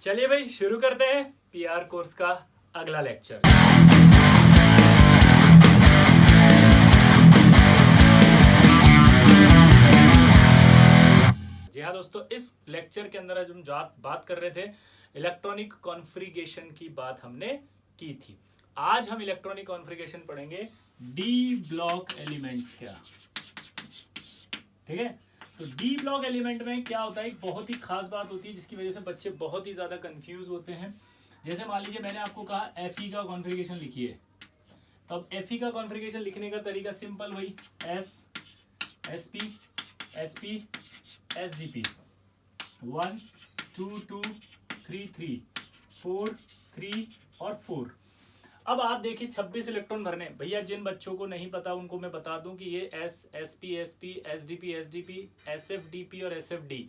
चलिए भाई शुरू करते हैं पीआर कोर्स का अगला लेक्चर। जी हाँ दोस्तों, इस लेक्चर के अंदर आज हम बात कर रहे थे इलेक्ट्रॉनिक कॉन्फ़िगरेशन की बात हमने की थी। आज हम इलेक्ट्रॉनिक कॉन्फ़िगरेशन पढ़ेंगे डी ब्लॉक एलिमेंट्स का। ठीक है, तो डी ब्लॉक एलिमेंट में क्या होता है, एक बहुत ही खास बात होती है जिसकी वजह से बच्चे बहुत ही ज्यादा कंफ्यूज होते हैं। जैसे मान लीजिए मैंने आपको कहा Fe का कॉन्फ़िगरेशन लिखिए, तो अब Fe का कॉन्फ़िगरेशन लिखने का तरीका सिंपल वही S SP SP SDP 1 2 2 3 3 4 3 और 4। अब आप देखिए 26 इलेक्ट्रॉन भरने। भैया जिन बच्चों को नहीं पता उनको मैं बता दूं कि ये S SP SP SDP SDP SFDP और SFD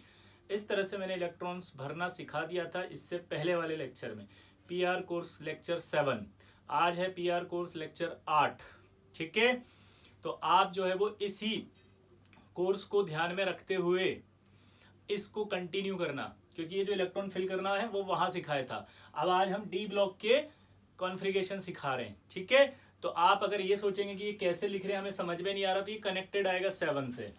इस तरह से मैंने इलेक्ट्रॉन्स भरना सिखा दिया था इससे पहले वाले लेक्चर में, पीआर कोर्स लेक्चर 7। आज है पीआर कोर्स लेक्चर 8। ठीक है, तो आप जो है वो इसी कोर्स को ध्यान में रखते हुए इसको कंटिन्यू करना, क्योंकि ये जो इलेक्ट्रॉन फिल करना है वो वहां सिखाया था। अब आज हम डी ब्लॉक के कॉन्फ़िगरेशन सिखा रहे हैं। ठीक है, तो आप अगर ये सोचेंगे कि ये कैसे लिख रहे हैं हमें समझ में नहीं आ रहा, तो ये कनेक्टेड आएगा 7 से।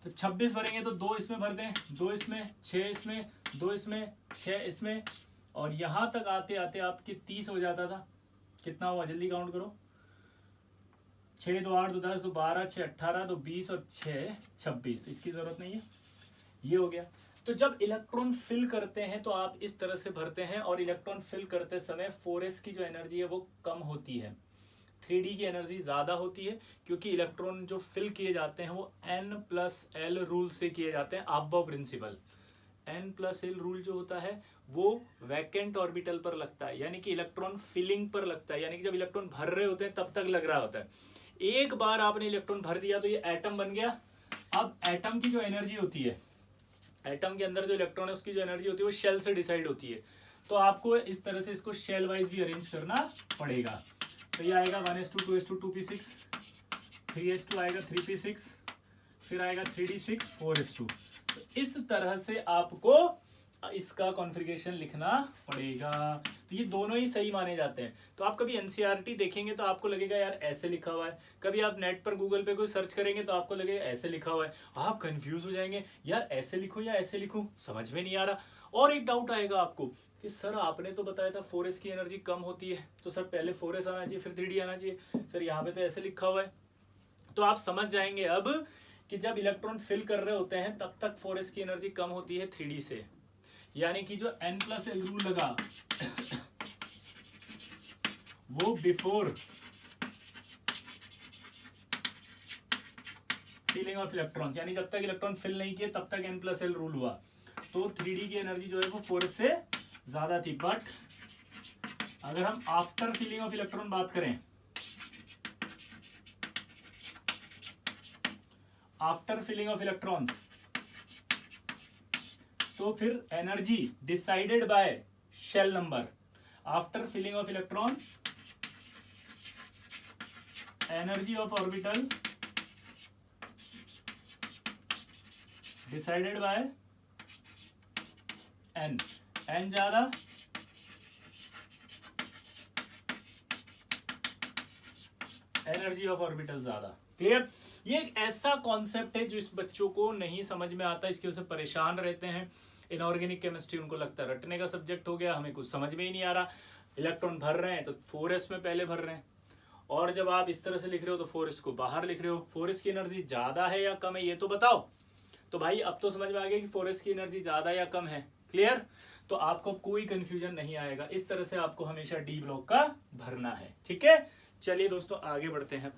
तो 26 भरेंगे तो 2 इसमें भर दें, 2 इसमें, 6 इसमें, 2 इसमें, 6 इसमें, और यहां तक आते आते आपके 30 हो जाता था। कितना हुआ जल्दी काउंट करो, 6 2 8 2 10 2 12 6 18 2 20 और 6 26। इसकी जरूरत नहीं है, ये हो गया। तो जब इलेक्ट्रॉन फिल करते हैं तो आप इस तरह से भरते हैं, और इलेक्ट्रॉन फिल करते समय 4s की जो एनर्जी है वो कम होती है, 3d की एनर्जी ज्यादा होती है, क्योंकि इलेक्ट्रॉन जो फिल किए जाते हैं वो n+l रूल से किए जाते हैं। अबव प्रिंसिपल n+l रूल जो होता है वो वैकेंट ऑर्बिटल पर लगता है, यानी कि इलेक्ट्रॉन फिलिंग पर लगता है, यानी कि जब इलेक्ट्रॉन भर रहे होते हैं तब तक लग रहा होता है। एक बार आपने इलेक्ट्रॉन भर दिया तो ये एटम बन गया। अब एटम की जो एनर्जी होती है, एटम के अंदर जो इलेक्ट्रॉन है उसकी जो एनर्जी होती है वो शेल से डिसाइड होती है। तो आपको इस तरह से इसको शेल वाइज भी अरेंज करना पड़ेगा। तो ये आएगा 1s2 2s2 2p6, 3s2 आएगा 3p6, फिर आएगा 3d6 4s2। तो इस तरह से आपको इसका कॉन्फ़िगरेशन लिखना पड़ेगा। तो ये दोनों ही सही माने जाते हैं। तो आप कभी एनसीईआरटी देखेंगे तो आपको लगेगा यार ऐसे लिखा हुआ है, कभी आप नेट पर गूगल पे कोई सर्च करेंगे तो आपको लगेगा ऐसे लिखा हुआ है, आप कंफ्यूज हो जाएंगे यार ऐसे लिखूं या ऐसे लिखूं, समझ में नहीं आ रहा। और एक डाउट आएगा आपको कि सर आपने तो बताया था 4s की एनर्जी कम होती है, तो सर पहले 4s आना चाहिए फिर 3d आना चाहिए, सर यहाँ पे तो ऐसे लिखा हुआ है। तो आप समझ जाएंगे अब कि जब इलेक्ट्रॉन फिल कर रहे होते हैं तब तक 4s की एनर्जी कम होती है 3d से, यानी कि जो n+l रूल लगा वो बिफोर फिलिंग ऑफ इलेक्ट्रॉन्स, यानी जब तक इलेक्ट्रॉन फिल नहीं किए तब तक n+l रूल हुआ। तो 3d की एनर्जी जो है वो 4s से ज्यादा थी। बट अगर हम आफ्टर फिलिंग ऑफ इलेक्ट्रॉन बात करें, आफ्टर फिलिंग ऑफ इलेक्ट्रॉन्स, तो फिर energy decided by shell number. After filling of electron energy of orbital decided by n, n ज्यादा एनर्जी ऑफ ऑर्बिटल ज्यादा। क्लियर? ये एक ऐसा कॉन्सेप्ट है जो इस बच्चों को नहीं समझ में आता, इसकी वजह से परेशान रहते हैं। इनऑर्गेनिक केमिस्ट्री उनको लगता है रटने का सब्जेक्ट हो गया, हमें कुछ समझ में ही नहीं आ रहा। इलेक्ट्रॉन भर रहे हैं तो 4s में पहले भर रहे हैं, और जब आप इस तरह से लिख रहे हो तो 4s को बाहर लिख रहे हो। 4s की एनर्जी ज्यादा है या कम है ये तो बताओ। तो भाई अब तो समझ में आ गया कि 4s की एनर्जी ज्यादा या कम है। क्लियर? तो आपको कोई कंफ्यूजन नहीं आएगा। इस तरह से आपको हमेशा डी ब्लॉक का भरना है। ठीक है, चलिए दोस्तों आगे बढ़ते हैं।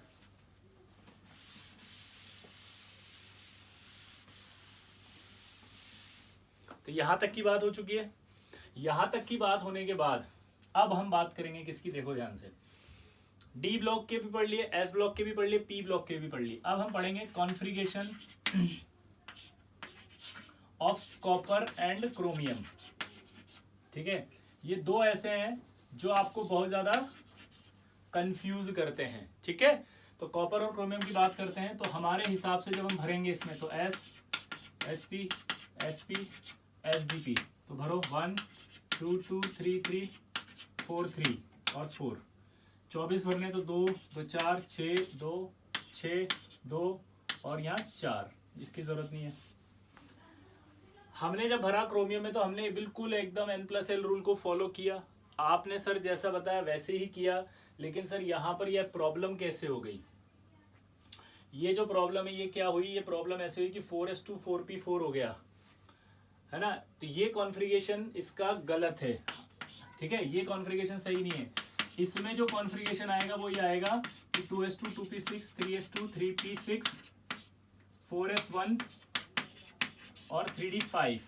तो यहां तक की बात हो चुकी है। यहां तक की बात होने के बाद अब हम बात करेंगे किसकी, देखो ध्यान से। डी ब्लॉक के भी पढ़ लिए, एस ब्लॉक के भी पढ़ लिए, पी ब्लॉक के भी पढ़ लिए। अब हम पढ़ेंगे configuration of copper and chromium. ठीक है, ये दो ऐसे हैं जो आपको बहुत ज्यादा कंफ्यूज करते हैं। ठीक है, तो कॉपर और क्रोमियम की बात करते हैं तो हमारे हिसाब से जब हम भरेंगे इसमें तो S SP SP SDP, तो भरो 1 2 2 3 3 4 3 और 4, 24 भरने तो 2 2 4 6 2 6 2 और यहाँ 4, इसकी जरूरत नहीं है। हमने जब भरा क्रोमियम में तो हमने बिल्कुल एकदम n+l रूल को फॉलो किया, आपने सर जैसा बताया वैसे ही किया, लेकिन सर यहाँ पर यह प्रॉब्लम कैसे हो गई? ये जो प्रॉब्लम है ये क्या हुई? ये प्रॉब्लम ऐसे हुई कि 4s2 4p4 हो गया, है ना। तो ये कॉन्फ़िगरेशन इसका गलत है, ठीक है, ये कॉन्फ़िगरेशन सही नहीं है। इसमें जो कॉन्फ़िगरेशन आएगा वो ये आएगा कि 2s2 2p6 3s2 3p6 4s1 और 3d5।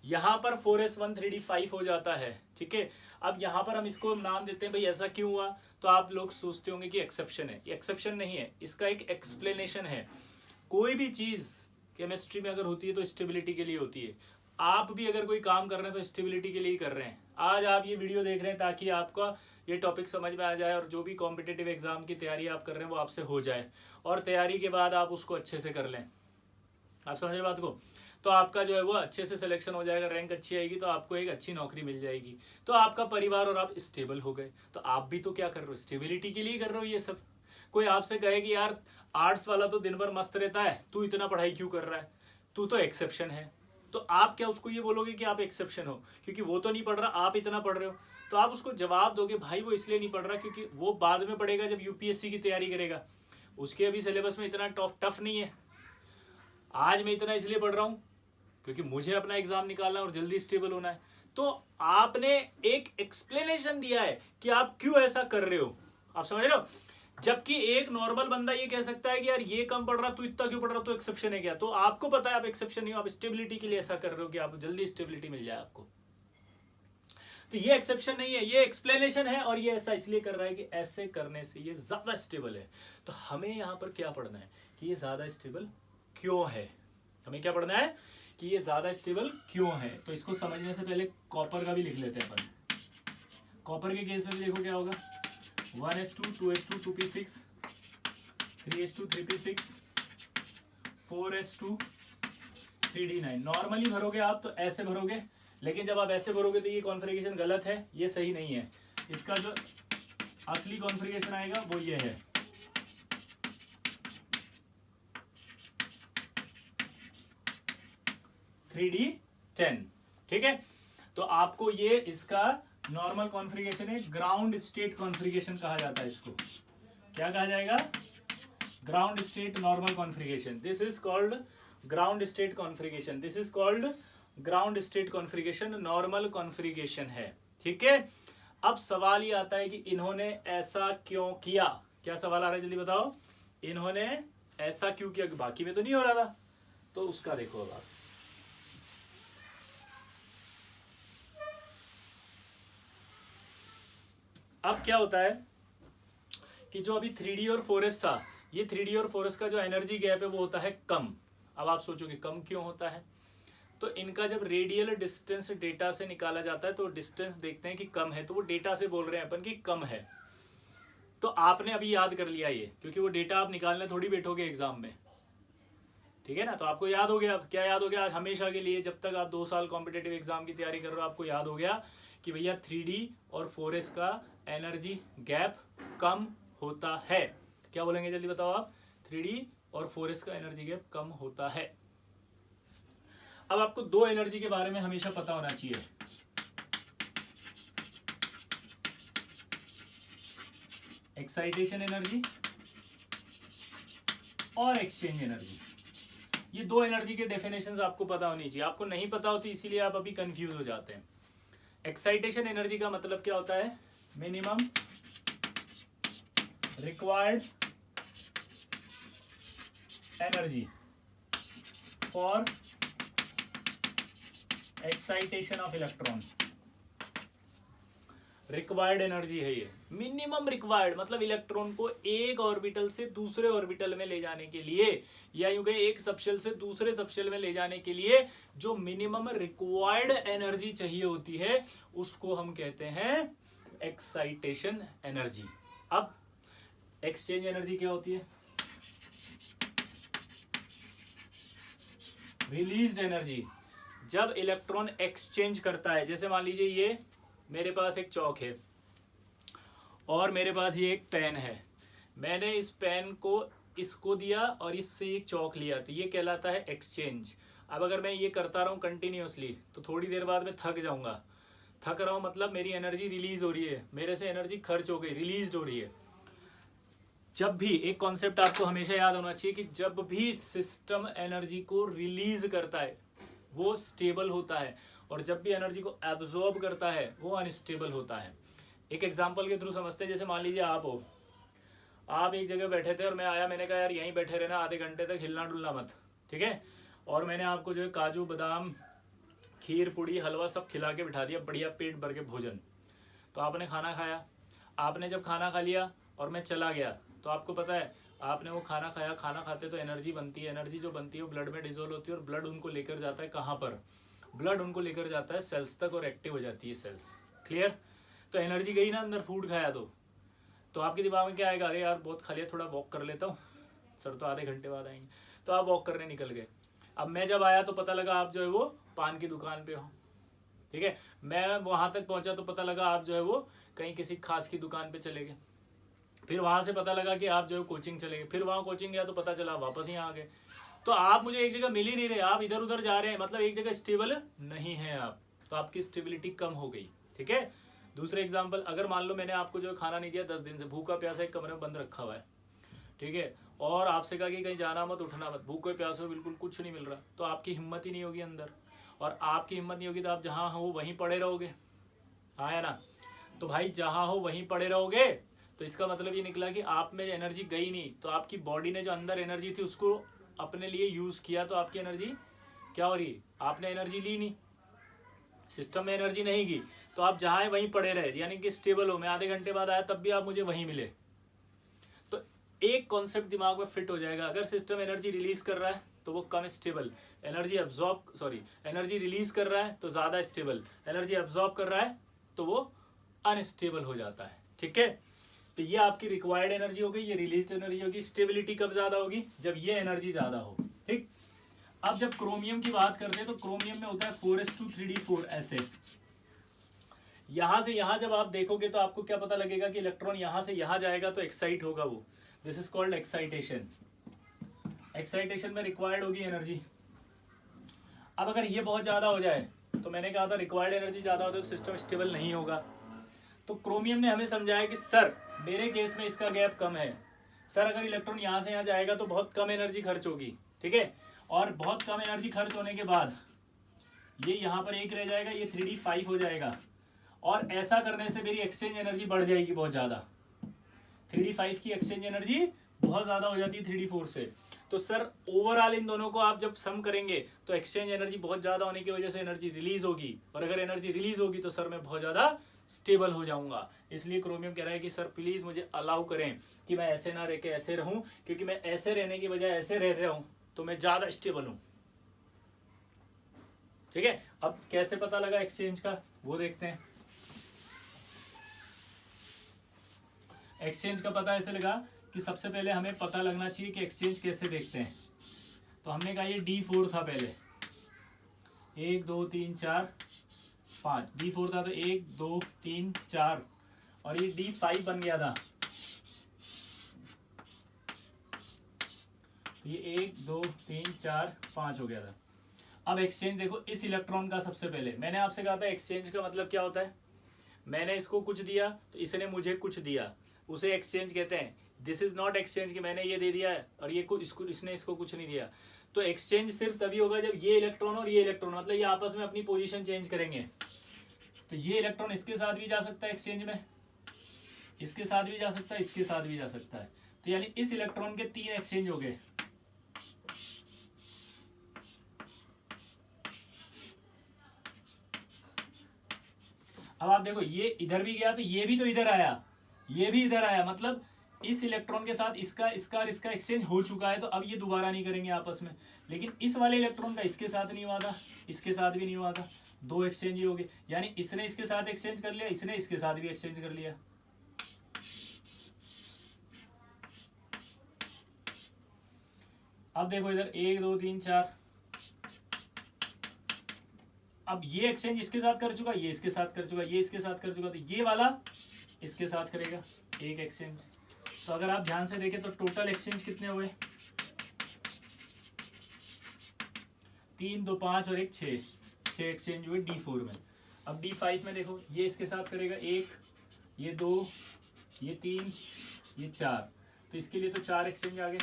यहाँ पर 4s1 3d5 हो जाता है, ठीक है। अब यहाँ पर हम इसको नाम देते हैं, भाई ऐसा क्यों हुआ? तो आप लोग सोचते होंगे कि एक्सेप्शन है, ये एक्सेप्शन नहीं है, इसका एक एक्सप्लेनेशन है। कोई भी चीज़ केमिस्ट्री में अगर होती है तो स्टेबिलिटी के लिए होती है। आप भी अगर कोई काम कर रहे हैं तो स्टेबिलिटी के लिए ही कर रहे हैं। आज आप ये वीडियो देख रहे हैं ताकि आपका ये टॉपिक समझ में आ जाए और जो भी कॉम्पिटिटिव एग्जाम की तैयारी आप कर रहे हैं वो आपसे हो जाए, और तैयारी के बाद आप उसको अच्छे से कर लें। आप समझ रहे बात को? तो आपका जो है वो अच्छे से सिलेक्शन हो जाएगा, रैंक अच्छी आएगी तो आपको एक अच्छी नौकरी मिल जाएगी, तो आपका परिवार और आप स्टेबल हो गए। तो आप भी तो क्या कर रहे हो? स्टेबिलिटी के लिए कर रहे हो ये सब। कोई आपसे कहे कि यार आर्ट्स वाला तो दिन भर मस्त रहता है, तू इतना पढ़ाई क्यों कर रहा है, तू तो एक्सेप्शन है, तो आप क्या उसको ये बोलोगे कि आप एक्सेप्शन हो क्योंकि वो तो नहीं पढ़ रहा, आप इतना पढ़ रहे हो? तो आप उसको जवाब दोगे भाई वो इसलिए नहीं पढ़ रहा क्योंकि वो बाद में पढ़ेगा जब यूपीएससी की तैयारी करेगा, उसके अभी सिलेबस में इतना टफ नहीं है। आज मैं इतना इसलिए पढ़ रहा हूँ क्योंकि मुझे अपना एग्जाम निकालना है और जल्दी स्टेबल होना है। तो आपने एक एक्सप्लेनेशन दिया है कि आप क्यों ऐसा कर रहे हो, आप समझ रहे हो। जबकि एक नॉर्मल बंदा ये कह सकता है कि यार ये कम पढ़ रहा, तू इतना क्यों पढ़ रहा, तो एक्सेप्शन है क्या? तो आपको पता है आप एक्सेप्शन नहीं हो, आप स्टेबिलिटी के लिए ऐसा कर रहे हो कि आप जल्दी स्टेबिलिटी मिल जाए आपको। तो ये एक्सेप्शन नहीं है, ये एक्सप्लेनेशन है, और ये ऐसा इसलिए कर रहा है कि ऐसे करने से ये ज्यादा स्टेबल है। तो हमें यहाँ पर क्या पढ़ना है कि ये ज्यादा स्टेबल क्यों है। हमें क्या पढ़ना है कि ये ज्यादा स्टेबल क्यों है। तो इसको समझने से पहले कॉपर का भी लिख लेते हैं अपन। कॉपर के केस में भी देखो क्या होगा, 1s2 2s2 2p6 3s2 3p6 4s2 3d9। Normally भरोगे आप तो ऐसे भरोगे, लेकिन जब आप ऐसे भरोगे तो ये कॉन्फ़िगरेशन गलत है, ये सही नहीं है। इसका जो असली कॉन्फ़िगरेशन आएगा वो ये है, थ्री 10, ठीक है। तो आपको ये इसका नॉर्मल कॉन्फ़िगरेशन है, ग्राउंड स्टेट कॉन्फ़िगरेशन कहा जाता है इसको। क्या कहा जाएगा? Ground state normal configuration. This is called ground state configuration, this is called ground state configuration, normal configuration है, ठीक है। अब सवाल ये आता है कि इन्होंने ऐसा क्यों किया। क्या सवाल आ रहा है जल्दी बताओ? इन्होंने ऐसा क्यों किया, बाकी में तो नहीं हो रहा था, तो उसका देखो अब आप। अब क्या होता है कि जो अभी 3D और 4S था, ये 3D और 4S का जो एनर्जी गैप है वो होता है कम। अब आप सोचोगे कम क्यों होता है? तो इनका जब रेडियल डिस्टेंस डेटा से निकाला जाता है तो डिस्टेंस देखते हैं कि कम है, तो वो डेटा से बोल रहे हैं अपन कि कम है। तो आपने अभी याद कर लिया ये, क्योंकि वो डेटा आप निकालने थोड़ी बैठोगे एग्जाम में, ठीक है ना। तो आपको याद हो गया, क्या याद हो गया? हमेशा के लिए जब तक आप 2 साल कॉम्पिटेटिव एग्जाम की तैयारी कर रहे हो आपको याद हो गया कि भैया 3D और 4S का एनर्जी गैप कम होता है। क्या बोलेंगे जल्दी बताओ आप? 3D और 4S का एनर्जी गैप कम होता है। अब आपको 2 एनर्जी के बारे में हमेशा पता होना चाहिए, एक्साइटेशन एनर्जी और एक्सचेंज एनर्जी। ये 2 एनर्जी के डेफिनेशंस आपको पता होनी चाहिए। आपको नहीं पता होती इसीलिए आप अभी कंफ्यूज हो जाते हैं। एक्साइटेशन एनर्जी का मतलब क्या होता है? Minimum required energy for excitation of electron. Required energy है ये, मिनिमम रिक्वायर्ड, मतलब इलेक्ट्रॉन को एक ऑर्बिटल से दूसरे ऑर्बिटल में ले जाने के लिए, या यूं कहें एक सबशेल से दूसरे सबशेल में ले जाने के लिए जो मिनिमम रिक्वायर्ड एनर्जी चाहिए होती है उसको हम कहते हैं एक्साइटेशन एनर्जी। अब एक्सचेंज एनर्जी क्या होती है? Released energy. जब इलेक्ट्रॉन एक्सचेंज करता है, जैसे मान लीजिए ये मेरे पास एक चौक है और मेरे पास ये एक पेन है, मैंने इस पेन को इसको दिया और इससे एक चौक लिया, तो ये कहलाता है एक्सचेंज। अब अगर मैं ये करता रहूँ कंटिन्यूसली तो थोड़ी देर बाद मैं थक जाऊँगा। थक रहा हूँ मतलब मेरी एनर्जी रिलीज हो रही है, मेरे से एनर्जी खर्च हो गई, रिलीज हो रही है। जब भी एक कॉन्सेप्ट आपको हमेशा याद होना चाहिए कि जब भी सिस्टम एनर्जी को रिलीज करता है वो स्टेबल होता है, और जब भी एनर्जी को एब्जॉर्ब करता है वो अनस्टेबल होता है। एक एग्जांपल के थ्रू समझते हैं। जैसे मान लीजिए आप एक जगह बैठे थे और मैं आया, मैंने कहा यार यहीं बैठे रहना, आधे घंटे तक हिलना डुलना मत, ठीक है। और मैंने आपको जो है काजू बादाम खीर पूड़ी हलवा सब खिला के बिठा दिया, बढ़िया पेट भर के भोजन। तो आपने खाना खाया, आपने जब खाना खा लिया और मैं चला गया, तो आपको पता है आपने वो खाना खाया, खाना खाते तो एनर्जी बनती है, एनर्जी जो बनती है वो ब्लड में डिजोल्व होती है और ब्लड उनको लेकर जाता है कहाँ पर, ब्लड उनको लेकर जाता है सेल्स तक और एक्टिव हो जाती है सेल्स। क्लियर। तो एनर्जी गई ना अंदर, फूड खाया तो आपके दिमाग में क्या आएगा, अरे यार बहुत खा लिया, थोड़ा वॉक कर लेता हूँ, सर तो आधे घंटे बाद आएंगे, तो आप वॉक करने निकल गए। अब मैं जब आया तो पता लगा आप जो है वो पान की दुकान पे हो, ठीक है। मैं वहाँ तक पहुँचा तो पता लगा आप जो है वो कहीं किसी खास की दुकान पे चले गए। फिर वहाँ से पता लगा कि आप जो है कोचिंग चले गए, फिर वहाँ कोचिंग गया तो पता चला वापस यहाँ आ गए। तो आप मुझे एक जगह मिल ही नहीं रहे, आप इधर उधर जा रहे हैं, मतलब एक जगह स्टेबल नहीं है आप, तो आपकी स्टेबिलिटी कम हो गई, ठीक है। दूसरे एग्जाम्पल, अगर मान लो मैंने आपको जो खाना नहीं दिया 10 दिन से, भूखा प्यासा एक कमरे में बंद रखा हुआ है, ठीक है, और आपसे कहा कि कहीं जाना मत, उठना मत, भूखे प्यासे बिल्कुल कुछ नहीं मिल रहा, तो आपकी हिम्मत ही नहीं होगी अंदर, और आपकी हिम्मत नहीं होगी तो आप जहाँ हो वहीं पड़े रहोगे, हाँ या ना। तो भाई जहाँ हो वहीं पड़े रहोगे, तो इसका मतलब ये निकला कि आप में एनर्जी गई नहीं, तो आपकी बॉडी ने जो अंदर एनर्जी थी उसको अपने लिए यूज किया, तो आपकी एनर्जी क्या हो रही, आपने एनर्जी ली नहीं, सिस्टम में एनर्जी नहीं गई, तो आप जहाँ है वहीं पड़े रहे, यानी कि स्टेबल हो। मैं आधे घंटे बाद आया तब भी आप मुझे वहीं मिले। तो एक कॉन्सेप्ट दिमाग में फिट हो जाएगा, अगर सिस्टम एनर्जी रिलीज कर रहा है तो वो कम स्टेबल, एनर्जी रिलीज कर रहा है तो ज्यादा स्टेबल, एनर्जी एब्जॉर्ब कर रहा है तो वो अनस्टेबल हो जाता है, ठीक है। तो ये आपकी रिक्वायर्ड एनर्जी हो गई, ये रिलीज एनर्जी होगी। स्टेबिलिटी कब ज्यादा होगी, जब ये एनर्जी ज्यादा हो, ठीक। अब जब क्रोमियम की बात करते हैं तो क्रोमियम में होता है 4s2 3d4 ऐसे। यहां से यहां जब आप देखोगे तो आपको क्या पता लगेगा कि इलेक्ट्रॉन यहां से यहां जाएगा तो एक्साइट होगा वो, this is called excitation. Excitation में रिक्वायर्ड होगी एनर्जी। अब अगर ये बहुत ज्यादा हो जाए, तो मैंने कहा था रिक्वायर्ड एनर्जी ज्यादा होता है तो सिस्टम स्टेबल नहीं होगा। तो क्रोमियम ने हमें समझाया कि सर मेरे केस में इसका गैप कम है, सर अगर इलेक्ट्रॉन यहाँ से यहाँ जाएगा तो बहुत कम एनर्जी खर्च होगी, ठीक है। और बहुत कम एनर्जी खर्च होने के बाद ये यहाँ पर 1 रह जाएगा, ये 3d5 हो जाएगा, और ऐसा करने से मेरी एक्सचेंज एनर्जी बढ़ जाएगी बहुत ज़्यादा। 3d5 की एक्सचेंज एनर्जी बहुत ज़्यादा हो जाती है 3d4 से। तो सर ओवरऑल इन दोनों को आप जब सम करेंगे तो एक्सचेंज एनर्जी बहुत ज़्यादा होने की वजह से एनर्जी रिलीज होगी, और अगर एनर्जी रिलीज होगी तो सर मैं बहुत ज़्यादा स्टेबल हो जाऊंगा। इसलिए क्रोमियम कह रहा है कि सर प्लीज मुझे अलाउ करें कि मैं ऐसे ना रह के ऐसे रहूं, क्योंकि मैं ऐसे रहने की बजाय ऐसे रह रहा हूं तो मैं ज्यादा स्टेबल हूं, ठीक है। अब कैसे पता लगा एक्सचेंज का वो देखते हैं। एक्सचेंज का पता ऐसे लगा कि सबसे पहले हमें पता लगना चाहिए कि एक्सचेंज कैसे देखते हैं। तो हमने कहा ये D4 था पहले, 1 2 3 4 5, D4 था तो 1 2 3 4, और ये D5 बन गया था, तो ये 1 2 3 4 5 हो गया था। अब एक्सचेंज देखो, इस इलेक्ट्रॉन का सबसे पहले मैंने आपसे कहा था एक्सचेंज का मतलब क्या होता है, मैंने इसको कुछ दिया तो इसने मुझे कुछ दिया, उसे एक्सचेंज कहते हैं। दिस इज नॉट एक्सचेंज कि मैंने ये दे दिया है और ये इसने इसको कुछ नहीं दिया। तो एक्सचेंज सिर्फ तभी होगा जब ये इलेक्ट्रॉन और ये इलेक्ट्रॉन मतलब ये आपस में अपनी पोजीशन चेंज करेंगे। तो ये इलेक्ट्रॉन इसके साथ भी जा सकता है एक्सचेंज में, इसके साथ भी जा सकता है, इसके साथ भी जा सकता है, तो यानी इस इलेक्ट्रॉन के 3 एक्सचेंज हो गए। अब आप देखो ये इधर भी गया तो ये भी तो इधर आया, ये भी इधर आया, मतलब इस इलेक्ट्रॉन के साथ इसका इसका और इसका एक्सचेंज हो चुका है, तो अब ये दोबारा नहीं करेंगे आपस में। लेकिन इस वाले इलेक्ट्रॉन का इसके साथ नहीं हुआ था, इसके साथ भी नहीं हुआ था, 2 एक्सचेंज ही हो गए, यानी इसने इसके साथ एक्सचेंज कर लिया, इसने इसके साथ भी एक्सचेंज कर लिया। अब देखो इधर 1 2 3 4, अब ये एक्सचेंज इसके साथ कर चुका, ये इसके साथ कर चुका, ये इसके साथ कर चुका, तो ये वाला इसके साथ करेगा एक एक्सचेंज। तो अगर आप ध्यान से देखें तो टोटल एक्सचेंज कितने हुए, 3 2 5 और 1 6, 6 एक्सचेंज हुए D4 में। अब D5 में देखो, ये इसके साथ करेगा 1, ये 2, ये 3, ये 4, तो इसके लिए तो 4 एक्सचेंज आ गए।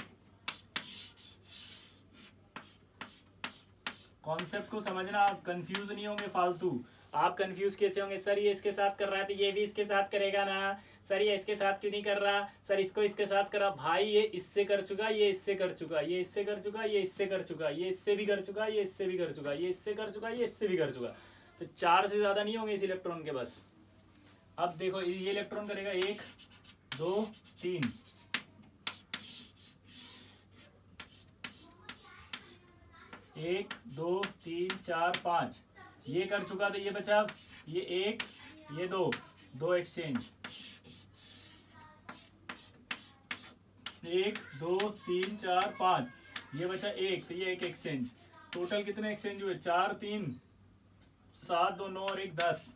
कॉन्सेप्ट को समझना, आप कंफ्यूज नहीं होंगे फालतू। आप कंफ्यूज कैसे होंगे, सर ये इसके साथ कर रहा है तो ये भी इसके साथ करेगा ना, सर ये इसके साथ क्यों नहीं कर रहा, सर इसको इसके साथ कर रहा। भाई ये इससे कर चुका, ये इससे कर चुका, ये इससे कर चुका, ये इससे कर चुका, ये इससे भी कर चुका, ये इससे भी कर चुका, ये इससे कर चुका, ये इससे भी कर चुका, तो 4 से ज्यादा नहीं होंगे इस इलेक्ट्रॉन के बस। अब देखो ये इलेक्ट्रॉन करेगा 1 2 3, 1 2 3 4 5, ये कर चुका तो ये बचा, ये 1 ये 2, 2 एक्सचेंज, 1 2 3 4 5, ये बचा 1, तो ये 1 एक्सचेंज। टोटल कितने एक्सचेंज हुए, 4 3 7 2 9 और 1 10।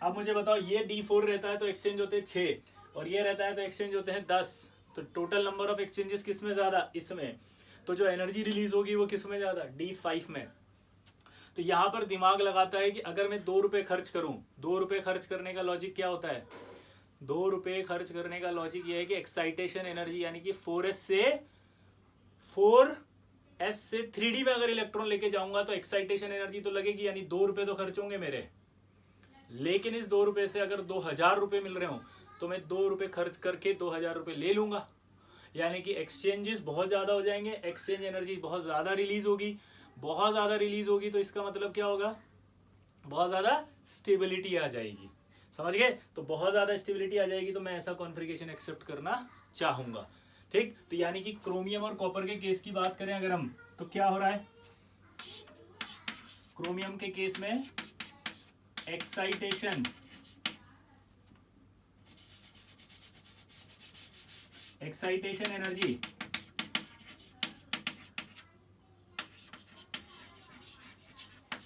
अब मुझे बताओ, ये D4 रहता है तो एक्सचेंज होते हैं 6, और ये रहता है तो एक्सचेंज होते हैं 10, तो टोटल नंबर ऑफ एक्सचेंजेस किस में ज्यादा, इसमें। तो जो एनर्जी रिलीज होगी वो किस में ज्यादा, D5 में। तो यहाँ पर दिमाग लगाता है कि अगर मैं 2 रुपए खर्च करूं, 2 रुपए खर्च करने का लॉजिक क्या होता है, 2 रुपए खर्च करने का लॉजिक ये है कि एक्साइटेशन एनर्जी, यानी कि 4s से 3d में अगर इलेक्ट्रॉन लेके जाऊंगा तो एक्साइटेशन एनर्जी तो लगेगी, यानी 2 रुपए तो खर्च होंगे मेरे। लेकिन इस 2 रुपए से अगर 2000 रुपए मिल रहे हो तो मैं 2 रुपए खर्च करके 2000 रुपए ले लूंगा, यानी कि एक्सचेंजेस बहुत ज्यादा हो जाएंगे, एक्सचेंज एनर्जी बहुत ज्यादा रिलीज होगी। बहुत ज्यादा रिलीज होगी तो इसका मतलब क्या होगा, बहुत ज्यादा स्टेबिलिटी आ जाएगी, समझ गए। तो बहुत ज्यादा स्टेबिलिटी आ जाएगी तो मैं ऐसा कॉन्फ़िगरेशन एक्सेप्ट करना चाहूंगा, ठीक। तो यानी कि क्रोमियम और कॉपर के केस की बात करें अगर हम, तो क्या हो रहा है, क्रोमियम के केस में एक्साइटेशन एनर्जी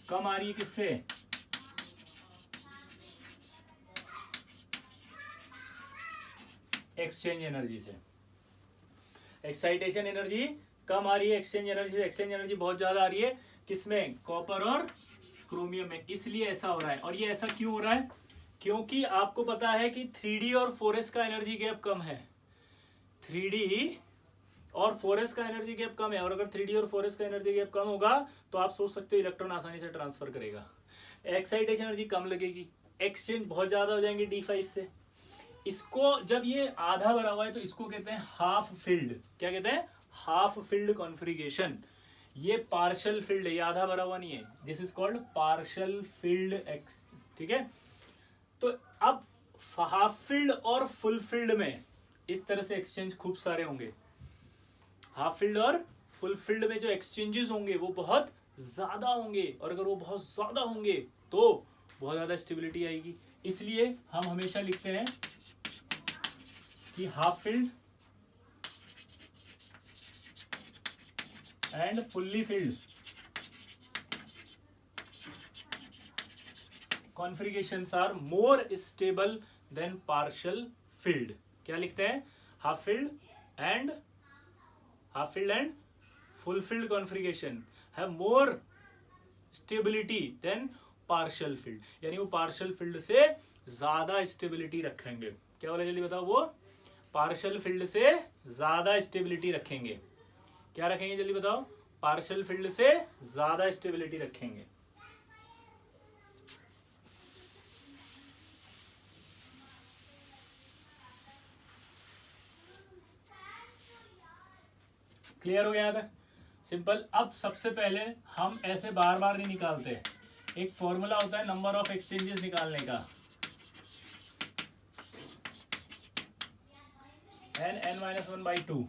कम आ रही है, किससे, एक्सचेंज एनर्जी से। एक्साइटेशन एनर्जी कम आ रही है एक्सचेंज एनर्जी से, एक्सचेंज एनर्जी बहुत ज्यादा आ रही है किसमें, कॉपर और क्रोमियम में, इसलिए ऐसा हो रहा है। और ये ऐसा क्यों हो रहा है, क्योंकि आपको पता है कि 3d और 4s का एनर्जी गैप कम है, 3d और 4s का एनर्जी गैप कम है, और अगर 3d और 4s का एनर्जी गैप कम होगा तो आप सोच सकते हो इलेक्ट्रॉन आसानी से ट्रांसफर करेगा, एक्साइटेशन एनर्जी कम लगेगी, एक्सचेंज बहुत ज्यादा हो जाएंगे D5 से। इसको जब ये आधा भरा हुआ है तो इसको कहते हैं हाफ फिल्ड, क्या कहते हैं, हाफ फिल्ड कॉन्फ़िगरेशन। ये पार्शियल फिल्ड है, ये आधा भरा हुआ नहीं है, this is called partial field x, ठीक है। तो अब हाफ फिल्ड और फुल फिल्ड में इस तरह से एक्सचेंज खूब सारे होंगे, हाफ फील्ड और फुल फील्ड में जो एक्सचेंजेस होंगे वो बहुत ज्यादा होंगे, और अगर वो बहुत ज्यादा होंगे तो बहुत ज्यादा स्टेबिलिटी आएगी। इसलिए हम हमेशा लिखते हैं कि half filled and fully filled configurations are more stable than partial filled. क्या लिखते हैं, half filled and full filled configuration have more stability than partial filled, यानी वो partial filled से ज्यादा स्टेबिलिटी रखेंगे। क्या बोला जल्दी बताओ, वो partial filled से ज्यादा स्टेबिलिटी रखेंगे। क्या रखेंगे जल्दी बताओ, partial filled से ज्यादा स्टेबिलिटी रखेंगे। क्लियर हो गया यहाँ तक, सिंपल। अब सबसे पहले हम ऐसे बार बार नहीं निकालते, एक फॉर्मूला होता है नंबर ऑफ एक्सचेंजेस निकालने का, n(n-1/2).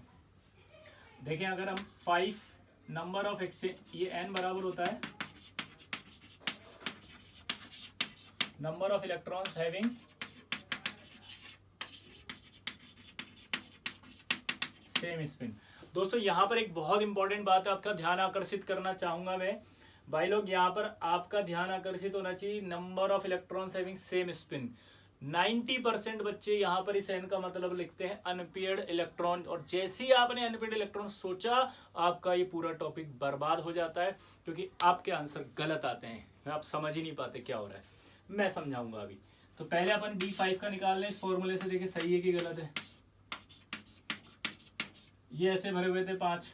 देखिए अगर हम 5 नंबर ऑफ एक्सचेंज, ये n बराबर होता है number of electrons having same spin. दोस्तों यहाँ पर एक बहुत इंपॉर्टेंट बात है, आपका ध्यान आकर्षित करना चाहूंगा मैं। भाई लोग यहाँ पर आपका ध्यान आकर्षित होना चाहिए, number of electrons having same spin. 90% बच्चे यहाँ पर इस एन का मतलब लिखते हैं अनपेयर्ड इलेक्ट्रॉन, और जैसे ही आपने अनपेयर्ड इलेक्ट्रॉन सोचा आपका ये पूरा टॉपिक बर्बाद हो जाता है, क्योंकि आपके आंसर गलत आते हैं, आप समझ ही नहीं पाते क्या हो रहा है। मैं समझाऊंगा अभी। तो पहले अपन D5 का निकाल लें इस फॉर्मूले से, देखिए सही है कि गलत है। ये ऐसे भरे हुए थे 5,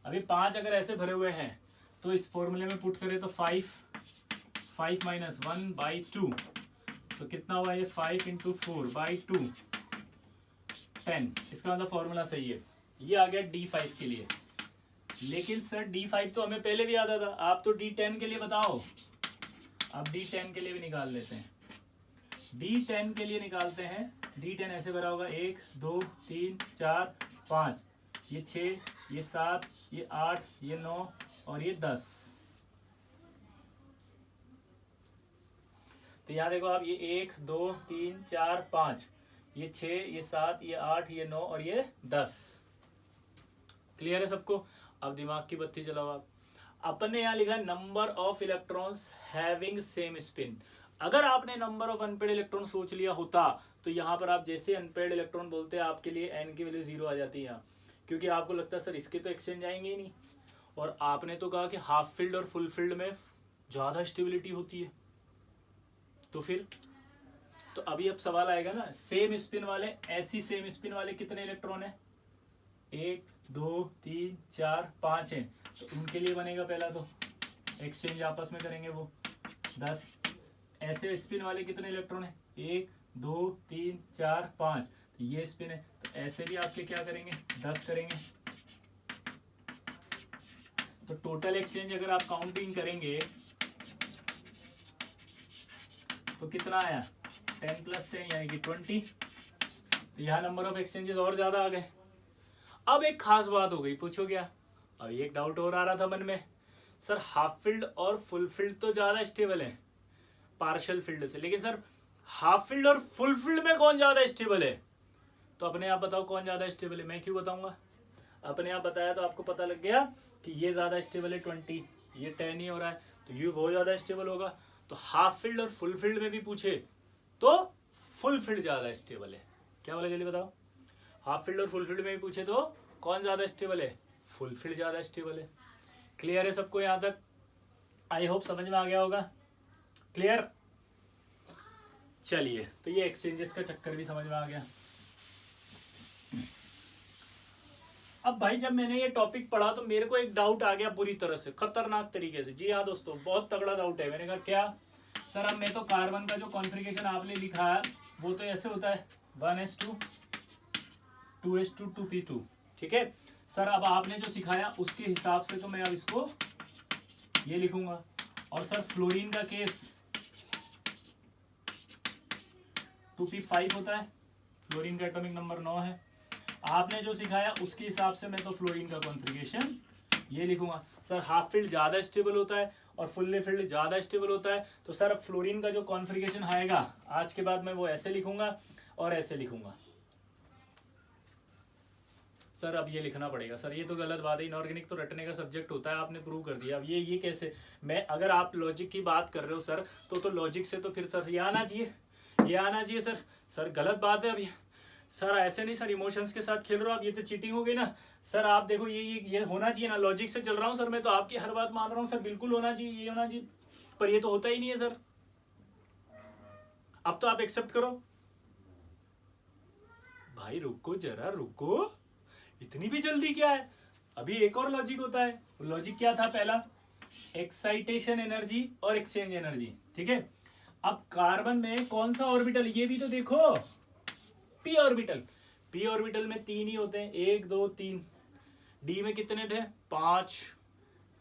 अभी 5 अगर ऐसे भरे हुए हैं तो इस फॉर्मूले में पुट करें तो 5 माइनस 1/2, तो कितना हुआ ये 5 × 4/2 10। इसका मतलब फॉर्मूला सही है। ये आ गया D5 के लिए। लेकिन सर D5 तो हमें पहले भी आता था, आप तो D10 के लिए बताओ। अब D10 के लिए भी निकाल लेते हैं। D10 के लिए निकालते हैं। D10 ऐसे भरा होगा 1 2 3 4 5, ये 6, ये 7, ये 8, ये 9 और ये 10। तो यहाँ देखो आप, ये 1 2 3 4 5, ये 6, ये 7, ये 8, ये 9 और ये 10। क्लियर है सबको? अब दिमाग की बत्ती चलाओ आप। अपने यहाँ लिखा number of electrons having same spin. अगर आपने नंबर ऑफ अनपेयर्ड इलेक्ट्रॉन सोच लिया होता तो यहाँ पर आप जैसे अनपेयर्ड इलेक्ट्रॉन बोलते हैं आपके लिए एन की वैल्यू 0 आ जाती है यहाँ, क्योंकि आपको लगता है सर इसके तो एक्सचेंज आएंगे ही नहीं। और आपने तो कहा कि हाफ फील्ड और फुल फील्ड में ज़्यादा स्टेबिलिटी होती है, तो फिर तो अभी अब सवाल आएगा ना, सेम स्पिन वाले, ऐसी सेम स्पिन वाले कितने इलेक्ट्रॉन है? 1 2 3 4 5 हैं, तो उनके लिए बनेगा पहला तो एक्सचेंज आपस में करेंगे वो 10। ऐसे स्पिन वाले कितने इलेक्ट्रॉन है? 1 2 3 4 5, तो ये स्पिन है, तो ऐसे भी आपके क्या करेंगे? 10 करेंगे। तो टोटल एक्सचेंज अगर आप काउंटिंग करेंगे तो कितना आया? 10 + 10 यानी कि 20। तो यहाँ नंबर ऑफ एक्सचेंजेस और ज्यादा आ गए। अब एक खास बात हो गई, पूछो क्या? अब एक डाउट और आ रहा था मन में, सर हाफ फील्ड और फुल फील्ड तो ज्यादा स्टेबल है पार्शियल फील्ड से, लेकिन सर हाफ फील्ड और फुल फील्ड में कौन ज्यादा स्टेबल है? तो अपने आप बताओ कौन ज्यादा स्टेबल है। मैं क्यों बताऊंगा? अपने आप बताया तो आपको पता लग गया कि ये ज्यादा स्टेबल है 20, ये 10 ही हो रहा है, तो ये बहुत ज्यादा स्टेबल होगा। तो हाफ फील्ड और फुल फील्ड में भी पूछे तो फुल फील्ड ज्यादा स्टेबल है। क्या बोला जल्दी बताओ? हाफ फील्ड और फुल फील्ड में भी पूछे तो कौन ज्यादा स्टेबल है? फुल फील्ड ज्यादा स्टेबल है। क्लियर है सबको यहाँ तक? आई होप समझ में आ गया होगा। क्लियर? चलिए, तो ये एक्सचेंजेस का चक्कर भी समझ में आ गया। अब भाई जब मैंने ये टॉपिक पढ़ा तो मेरे को एक डाउट आ गया पूरी तरह से, खतरनाक तरीके से। जी हाँ दोस्तों, बहुत तगड़ा डाउट है। मैंने कहा क्या सर? अब मैं तो कार्बन का जो कॉन्फ़िगरेशन आपने लिखा है वो तो ऐसे होता है 1s2 2s2 2p2, ठीक है सर। अब आपने जो सिखाया उसके हिसाब से तो मैं अब इसको ये लिखूंगा। और सर फ्लोरीन का केस 2p5 होता है, फ्लोरीन का एटॉमिक नंबर 9 है। आपने जो सिखाया उसके हिसाब से मैं तो फ्लोरीन का कॉन्फ़िगरेशन ये लिखूंगा। सर हाफ फील्ड ज़्यादा स्टेबल होता है और फुल्ली फील्ड ज़्यादा स्टेबल होता है, तो सर अब फ्लोरीन का जो कॉन्फ़िगरेशन आएगा आज के बाद मैं वो ऐसे लिखूंगा और ऐसे लिखूंगा। सर अब ये लिखना पड़ेगा। सर ये तो गलत बात है, इनऑर्गेनिक तो रटने का सब्जेक्ट होता है, आपने प्रूव कर दिया। अब ये कैसे? मैं अगर आप लॉजिक की बात कर रहे हो सर तो लॉजिक से तो फिर सर ये आना चाहिए, ये आना चाहिए सर। सर गलत बात है। अभी सर ऐसे नहीं सर, इमोशंस के साथ खेल रहे हो आप, ये तो चीटिंग हो गई ना सर। आप देखो ये होना चाहिए ना, लॉजिक से चल रहा हूँ सर मैं तो, आपकी हर बात मान रहा हूँ सर, बिल्कुल होना चाहिए, ये होना चाहिए, पर ये तो होता ही नहीं है सर। अब तो आप एक्सेप्ट करो। भाई रुको जरा, रुको, इतनी भी जल्दी क्या है? अभी एक और लॉजिक होता है। लॉजिक क्या था? पहला एक्साइटेशन एनर्जी और एक्सचेंज एनर्जी, ठीक है। अब कार्बन में कौन सा ऑर्बिटल, ये भी तो देखो, पी ऑर्बिटल। पी ऑर्बिटल में 3 ही होते हैं, 1 2 3। डी में कितने थे? 5।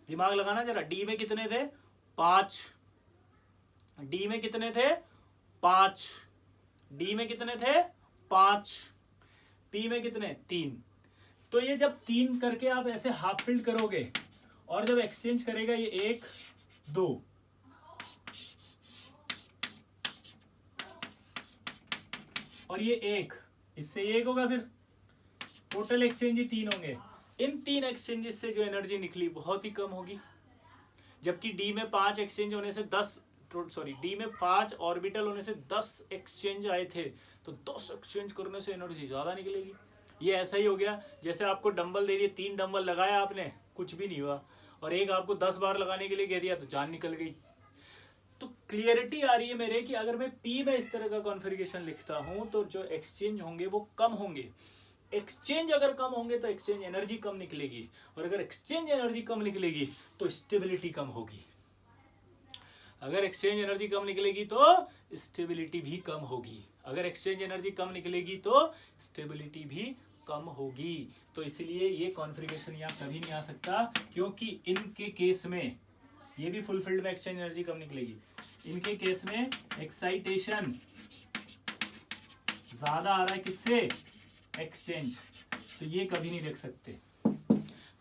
दिमाग लगाना जरा, डी में कितने थे? 5। डी में कितने थे? 5। डी में कितने थे? 5। पी में कितने? 3। तो ये जब 3 करके आप ऐसे हाफ फील्ड करोगे और जब एक्सचेंज करेगा ये 1 2, और ये 1, इससे 1 होगा, फिर टोटल एक्सचेंज ही 3 होंगे। इन 3 एक्सचेंजेस से जो एनर्जी निकली बहुत ही कम होगी। जबकि डी में 5 एक्सचेंज होने से 10 डी में 5 ऑर्बिटल होने से 10 एक्सचेंज आए थे, तो 10 एक्सचेंज करने से एनर्जी ज़्यादा निकलेगी। ये ऐसा ही हो गया जैसे आपको डंबल दे दिए, 3 डंबल लगाया आपने, कुछ भी नहीं हुआ, और एक आपको 10 बार लगाने के लिए कह दिया तो जान निकल गई। तो क्लियरिटी आ रही है मेरे कि अगर मैं पी में इस तरह का कॉन्फ़िगरेशन लिखता हूं तो जो एक्सचेंज होंगे वो कम होंगे। एक्सचेंज अगर कम होंगे तो एक्सचेंज एनर्जी कम निकलेगी, और अगर एक्सचेंज एनर्जी कम निकलेगी तो स्टेबिलिटी कम होगी। अगर एक्सचेंज एनर्जी कम निकलेगी तो स्टेबिलिटी भी कम होगी, अगर एक्सचेंज एनर्जी कम निकलेगी तो स्टेबिलिटी भी कम होगी। तो इसलिए ये कॉन्फ़िगरेशन यहाँ कभी नहीं आ सकता, क्योंकि इनके केस में ये भी फुलफिल्ड में एक्सचेंज एनर्जी कम निकलेगी, इनके केस में एक्साइटेशन ज्यादा आ रहा है, किससे? एक्सचेंज, तो ये कभी नहीं देख सकते।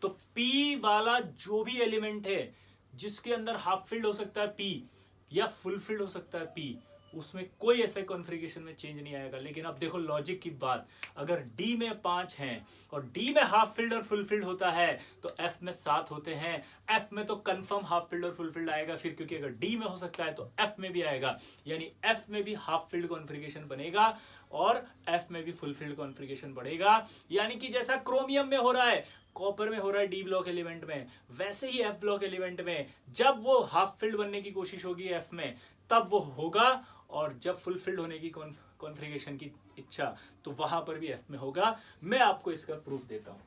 तो पी वाला जो भी एलिमेंट है जिसके अंदर हाफ फिल्ड हो सकता है पी या फुल फिल्ड हो सकता है पी, उसमें कोई ऐसे कॉन्फ़िगरेशन में चेंज नहीं आएगा। लेकिन अब देखो लॉजिक की बात, अगर डी में 5 हैं और डी में हाफ फिल्ड और फुल फिल्ड होता है तो एफ में 7 होते हैं, एफ में तो कंफर्म हाफ फिल्ड और फुल फिल्ड आएगा फिर, क्योंकि अगर डी में हो सकता है तो एफ में भी आएगा, यानी एफ में भी हाफ फिल्ड कॉन्फ़िगरेशन बनेगा और एफ में भी फुल फिल्ड कॉन्फ़िगरेशन बढ़ेगा। यानी कि जैसा क्रोमियम में हो रहा है, कॉपर में हो रहा है डी ब्लॉक एलिमेंट में, वैसे ही एफ ब्लॉक एलिमेंट में जब वो हाफ फिल्ड बनने की कोशिश होगी एफ में तब वो होगा, और जब फुल फिल्ड होने की कॉन्फ़िगरेशन की इच्छा तो वहां पर भी एफ में होगा। मैं आपको इसका प्रूफ देता हूं।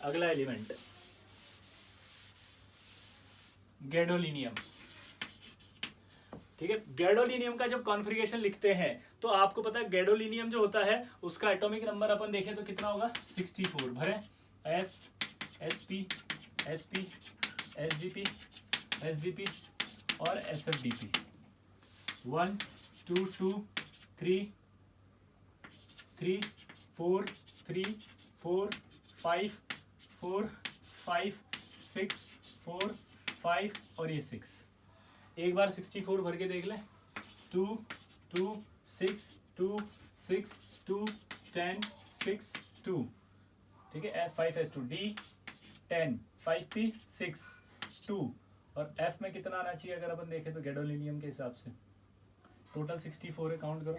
अगला एलिमेंट गैडोलिनियम। ठीक है, गैडोलिनियम का जब कॉन्फ़िगरेशन लिखते हैं तो आपको पता है गैडोलिनियम जो होता है उसका एटॉमिक नंबर अपन देखें तो कितना होगा? 64। भरे S S P S P S D P और एस एफ डी पी। 1 2 2 3 3 4 3 4 5 4 5 6 4 5 और ये 6। एक बार 64 भर के देख ले। 2 2 6 2 6 2 10 6 2। ठीक है, F5S2 D 10 5P 6 2 और F में कितना आना चाहिए अगर अपन देखें तो गैडोलिनियम के हिसाब से टोटल 64 है, काउंट करो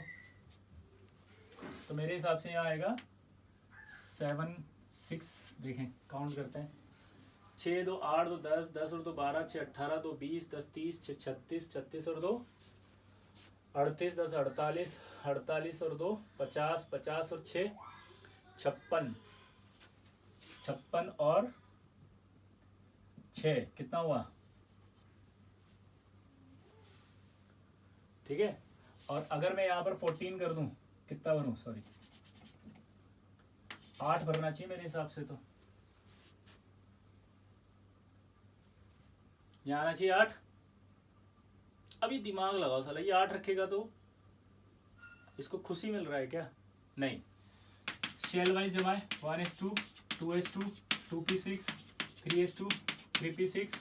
तो मेरे हिसाब से यहाँ आएगा 7 6। देखें काउंट करते हैं, 6 2 8 2 10 10 और 2 12 6 18 2 20 10 30 6 36 36 और 2 38 10 48 48 और 2 50 50 और 6 56 56 और 6 कितना हुआ? ठीक है, और अगर मैं यहाँ पर 14 कर दूं कितना बनूं? सॉरी 8 भरना चाहिए मेरे हिसाब से, तो यहाँ आना चाहिए 8। अभी दिमाग लगाओ साला, ये 8 रखेगा तो इसको खुशी मिल रहा है क्या? नहीं, शेल वाइज जमाए 1s2 2s2 2p6 3s2 3p6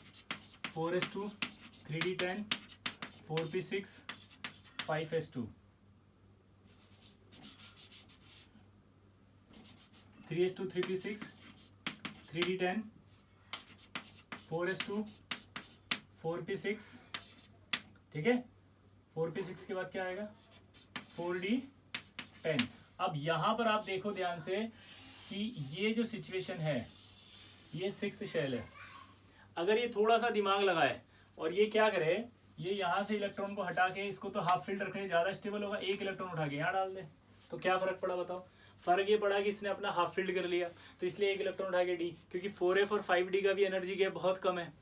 4s2 3d10 4p6 5s2 3s2 3p6 3d10 4s2 4p6। ठीक है, 4p6 के बाद क्या आएगा? 4d10। अब यहां पर आप देखो ध्यान से कि ये जो सिचुएशन है ये 6th शेल है। अगर ये थोड़ा सा दिमाग लगाए और ये क्या करे, ये यहाँ से इलेक्ट्रॉन को हटा के इसको तो हाफ फील्ड रखने ज़्यादा स्टेबल होगा, एक इलेक्ट्रॉन उठा के यहाँ डाल दे तो क्या फर्क पड़ा बताओ? फर्क ये पड़ा कि इसने अपना हाफ फील्ड कर लिया, तो इसलिए एक इलेक्ट्रॉन उठा के डी, क्योंकि 4f और 5d का भी एनर्जी गैप बहुत कम है,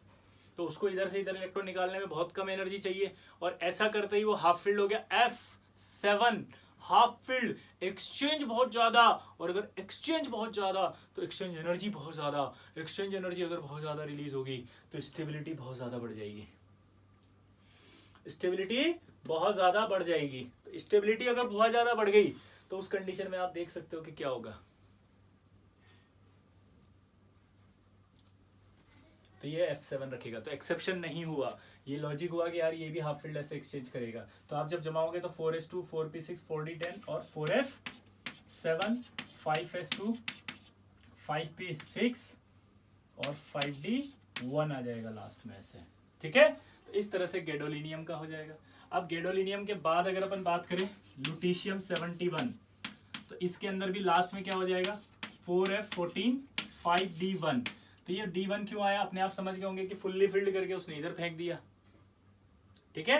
तो उसको इधर से इधर इलेक्ट्रॉन निकालने में बहुत कम एनर्जी चाहिए, और ऐसा करते ही वो हाफ फील्ड हो गया F7 हाफ फील्ड। एक्सचेंज बहुत ज्यादा, और अगर एक्सचेंज बहुत ज्यादा तो एक्सचेंज एनर्जी बहुत ज्यादा, एक्सचेंज एनर्जी अगर बहुत ज्यादा रिलीज होगी तो स्टेबिलिटी बहुत ज्यादा बढ़ जाएगी, स्टेबिलिटी बहुत ज्यादा बढ़ जाएगी। तो स्टेबिलिटी अगर बहुत ज्यादा बढ़ गई तो उस कंडीशन में आप देख सकते हो कि क्या होगा। तो ये F7 रखेगा, तो एक्सेप्शन नहीं हुआ, ये लॉजिक हुआ कि यार ये भी हाफ फील्ड ऐसे एक्सचेंज करेगा। तो आप जब जमाओगे तो 4s2 4p6 4d10 और 4f7 5s2 5p6 और 5d 1 आ जाएगा लास्ट में ऐसे, ठीक है। तो इस तरह से गैडोलिनियम का हो जाएगा। अब गैडोलिनियम के बाद अगर अपन बात करें लुटीशियम 71, तो इसके अंदर भी लास्ट में क्या हो जाएगा 4f14 5d1। तो ये d1 क्यों आया, अपने आप समझ गए होंगे कि फुल्ली फिल्ड करके उसने इधर फेंक दिया, ठीक है,